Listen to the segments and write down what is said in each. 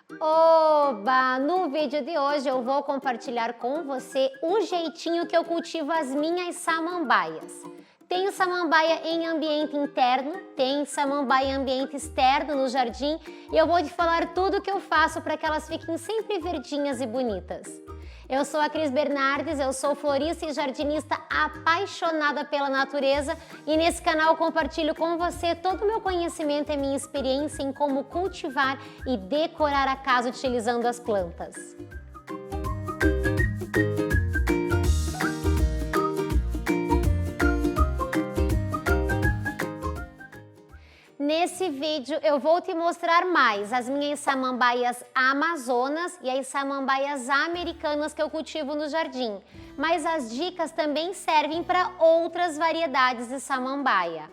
Oba! No vídeo de hoje eu vou compartilhar com você o jeitinho que eu cultivo as minhas samambaias. Tenho samambaia em ambiente interno, tem samambaia em ambiente externo no jardim e eu vou te falar tudo o que eu faço para que elas fiquem sempre verdinhas e bonitas. Eu sou a Cris Bernardes, eu sou florista e jardinista apaixonada pela natureza e nesse canal eu compartilho com você todo o meu conhecimento e minha experiência em como cultivar e decorar a casa utilizando as plantas. Nesse vídeo eu vou te mostrar mais as minhas samambaias amazonas e as samambaias americanas que eu cultivo no jardim, mas as dicas também servem para outras variedades de samambaia.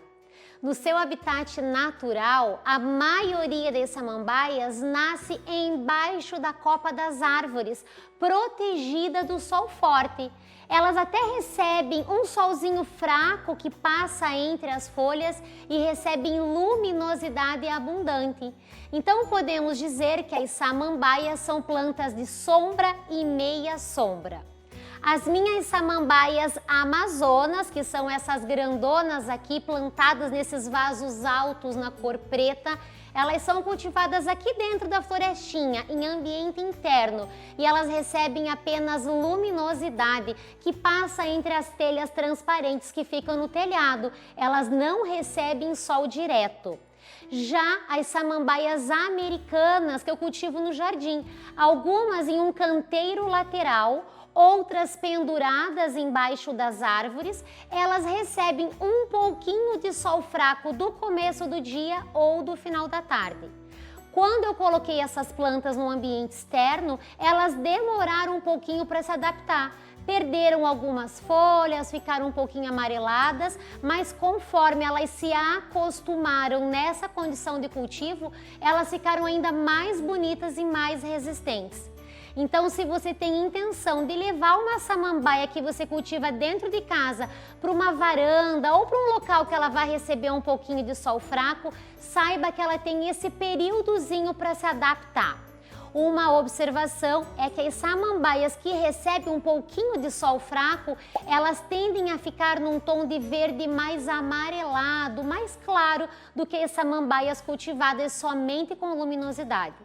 No seu habitat natural, a maioria das samambaias nasce embaixo da copa das árvores, protegida do sol forte. Elas até recebem um solzinho fraco que passa entre as folhas e recebem luminosidade abundante. Então podemos dizer que as samambaias são plantas de sombra e meia sombra. As minhas samambaias amazonas, que são essas grandonas aqui plantadas nesses vasos altos na cor preta, elas são cultivadas aqui dentro da florestinha, em ambiente interno, e elas recebem apenas luminosidade que passa entre as telhas transparentes que ficam no telhado. Elas não recebem sol direto. Já as samambaias americanas que eu cultivo no jardim, algumas em um canteiro lateral, outras penduradas embaixo das árvores, elas recebem um pouquinho de sol fraco do começo do dia ou do final da tarde. Quando eu coloquei essas plantas no ambiente externo, elas demoraram um pouquinho para se adaptar. Perderam algumas folhas, ficaram um pouquinho amareladas, mas conforme elas se acostumaram nessa condição de cultivo, elas ficaram ainda mais bonitas e mais resistentes. Então, se você tem intenção de levar uma samambaia que você cultiva dentro de casa para uma varanda ou para um local que ela vai receber um pouquinho de sol fraco, saiba que ela tem esse períodozinho para se adaptar. Uma observação é que as samambaias que recebem um pouquinho de sol fraco, elas tendem a ficar num tom de verde mais amarelado, mais claro do que as samambaias cultivadas somente com luminosidade.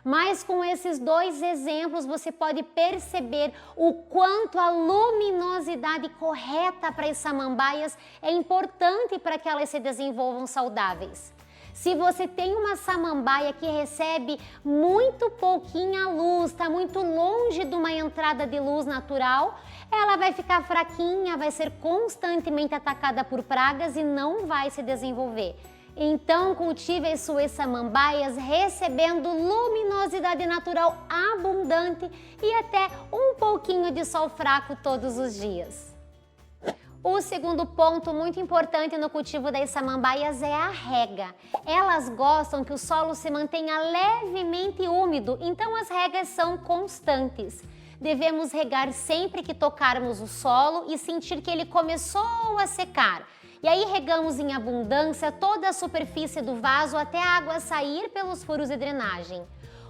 Mas com esses dois exemplos você pode perceber o quanto a luminosidade correta para as samambaias é importante para que elas se desenvolvam saudáveis. Se você tem uma samambaia que recebe muito pouquinha luz, está muito longe de uma entrada de luz natural, ela vai ficar fraquinha, vai ser constantemente atacada por pragas e não vai se desenvolver. Então cultive as suas samambaias recebendo luminosidade natural abundante e até um pouquinho de sol fraco todos os dias. O segundo ponto muito importante no cultivo das samambaias é a rega. Elas gostam que o solo se mantenha levemente úmido, então as regas são constantes. Devemos regar sempre que tocarmos o solo e sentir que ele começou a secar. E aí regamos em abundância toda a superfície do vaso até a água sair pelos furos de drenagem.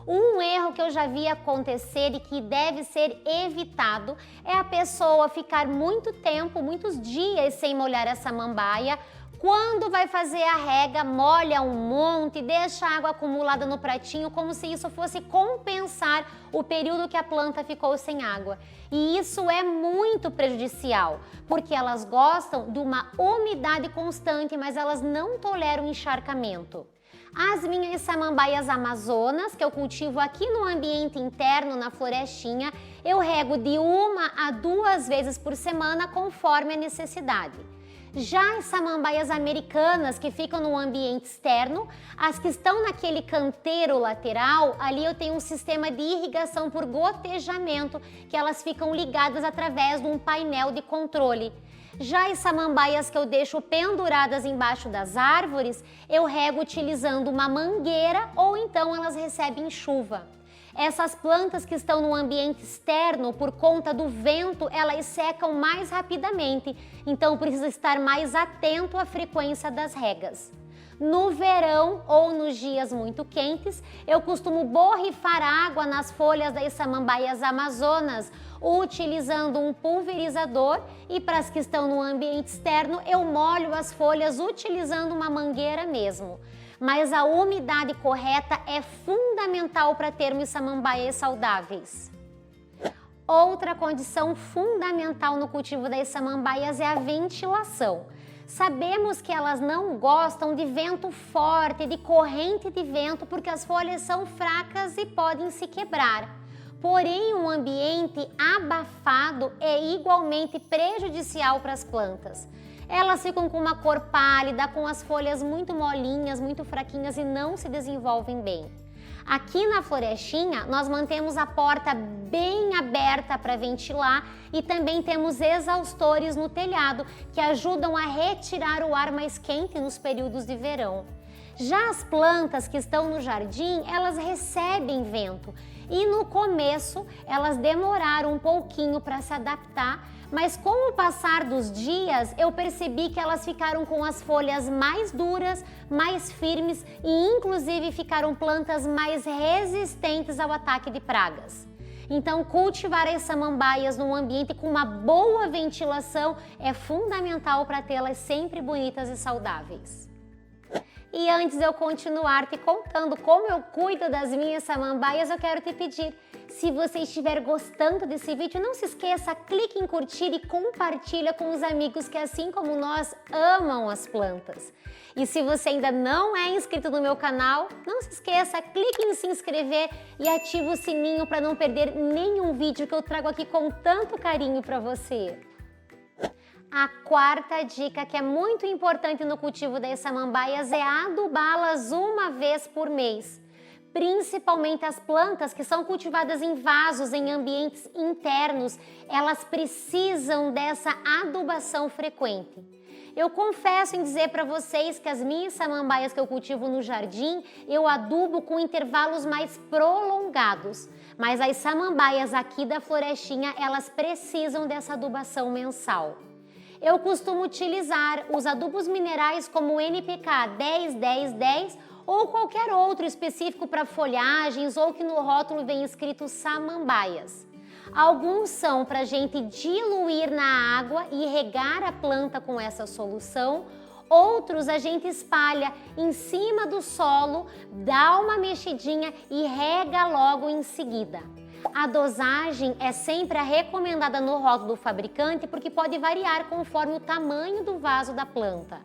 Um erro que eu já vi acontecer e que deve ser evitado é a pessoa ficar muito tempo, muitos dias sem molhar a samambaia. Quando vai fazer a rega, molha um monte, deixa a água acumulada no pratinho como se isso fosse compensar o período que a planta ficou sem água. E isso é muito prejudicial, porque elas gostam de uma umidade constante, mas elas não toleram encharcamento. As minhas samambaias amazonas, que eu cultivo aqui no ambiente interno, na florestinha, eu rego de 1 a 2 vezes por semana, conforme a necessidade. Já as samambaias americanas que ficam no ambiente externo, as que estão naquele canteiro lateral, ali eu tenho um sistema de irrigação por gotejamento, que elas ficam ligadas através de um painel de controle. Já as samambaias que eu deixo penduradas embaixo das árvores, eu rego utilizando uma mangueira ou então elas recebem chuva. Essas plantas que estão no ambiente externo, por conta do vento, elas secam mais rapidamente, então precisa estar mais atento à frequência das regas. No verão ou nos dias muito quentes, eu costumo borrifar água nas folhas das samambaias amazonas, utilizando um pulverizador, e para as que estão no ambiente externo, eu molho as folhas utilizando uma mangueira mesmo. Mas a umidade correta é fundamental para termos samambaias saudáveis. Outra condição fundamental no cultivo das samambaias é a ventilação. Sabemos que elas não gostam de vento forte, de corrente de vento, porque as folhas são fracas e podem se quebrar. Porém, um ambiente abafado é igualmente prejudicial para as plantas. Elas ficam com uma cor pálida, com as folhas muito molinhas, muito fraquinhas e não se desenvolvem bem. Aqui na florestinha, nós mantemos a porta bem aberta para ventilar e também temos exaustores no telhado que ajudam a retirar o ar mais quente nos períodos de verão. Já as plantas que estão no jardim, elas recebem vento e no começo elas demoraram um pouquinho para se adaptar, mas com o passar dos dias eu percebi que elas ficaram com as folhas mais duras, mais firmes e inclusive ficaram plantas mais resistentes ao ataque de pragas. Então, cultivar as samambaias num ambiente com uma boa ventilação é fundamental para tê-las sempre bonitas e saudáveis. E antes de eu continuar te contando como eu cuido das minhas samambaias, eu quero te pedir, se você estiver gostando desse vídeo, não se esqueça, clique em curtir e compartilha com os amigos que, assim como nós, amam as plantas. E se você ainda não é inscrito no meu canal, não se esqueça, clique em se inscrever e ative o sininho para não perder nenhum vídeo que eu trago aqui com tanto carinho para você. A quarta dica que é muito importante no cultivo das samambaias é adubá-las uma vez por mês. Principalmente as plantas que são cultivadas em vasos, em ambientes internos, elas precisam dessa adubação frequente. Eu confesso em dizer para vocês que as minhas samambaias que eu cultivo no jardim, eu adubo com intervalos mais prolongados. Mas as samambaias aqui da florestinha, elas precisam dessa adubação mensal. Eu costumo utilizar os adubos minerais como o NPK 10-10-10 ou qualquer outro específico para folhagens ou que no rótulo vem escrito samambaias. Alguns são para a gente diluir na água e regar a planta com essa solução. Outros a gente espalha em cima do solo, dá uma mexidinha e rega logo em seguida. A dosagem é sempre a recomendada no rótulo do fabricante porque pode variar conforme o tamanho do vaso da planta.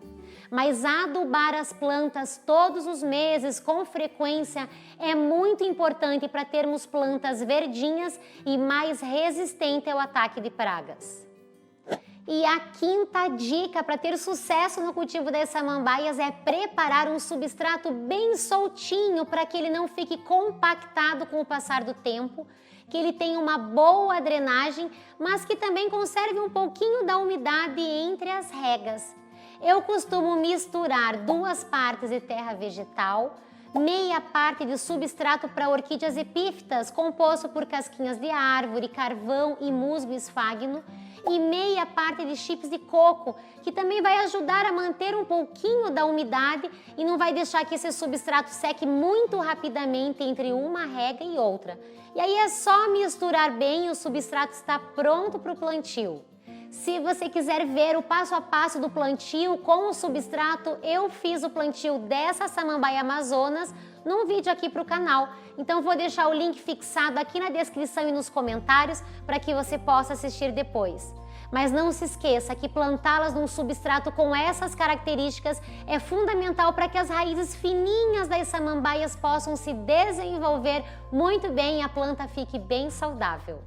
Mas adubar as plantas todos os meses com frequência é muito importante para termos plantas verdinhas e mais resistentes ao ataque de pragas. E a quinta dica para ter sucesso no cultivo das samambaias é preparar um substrato bem soltinho para que ele não fique compactado com o passar do tempo, que ele tenha uma boa drenagem, mas que também conserve um pouquinho da umidade entre as regas. Eu costumo misturar 2 partes de terra vegetal, meia parte de substrato para orquídeas epífitas, composto por casquinhas de árvore, carvão e musgo esfagno, e meia parte de chips de coco, que também vai ajudar a manter um pouquinho da umidade e não vai deixar que esse substrato seque muito rapidamente entre uma rega e outra. E aí é só misturar bem e o substrato está pronto para o plantio. Se você quiser ver o passo a passo do plantio com o substrato, eu fiz o plantio dessa samambaia amazonas num vídeo aqui para o canal. Então vou deixar o link fixado aqui na descrição e nos comentários para que você possa assistir depois. Mas não se esqueça que plantá-las num substrato com essas características é fundamental para que as raízes fininhas das samambaias possam se desenvolver muito bem e a planta fique bem saudável.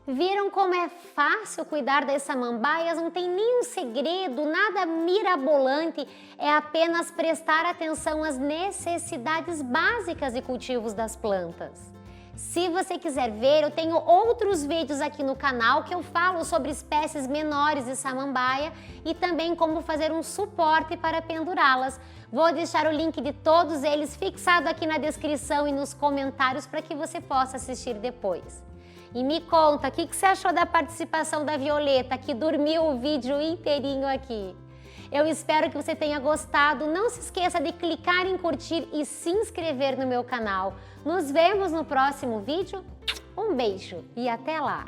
Viram como é fácil cuidar das samambaias? Não tem nenhum segredo, nada mirabolante, é apenas prestar atenção às necessidades básicas de cultivos das plantas. Se você quiser ver, eu tenho outros vídeos aqui no canal que eu falo sobre espécies menores de samambaia e também como fazer um suporte para pendurá-las. Vou deixar o link de todos eles fixado aqui na descrição e nos comentários para que você possa assistir depois. E me conta, o que você achou da participação da Violeta, que dormiu o vídeo inteirinho aqui? Eu espero que você tenha gostado. Não se esqueça de clicar em curtir e se inscrever no meu canal. Nos vemos no próximo vídeo. Um beijo e até lá!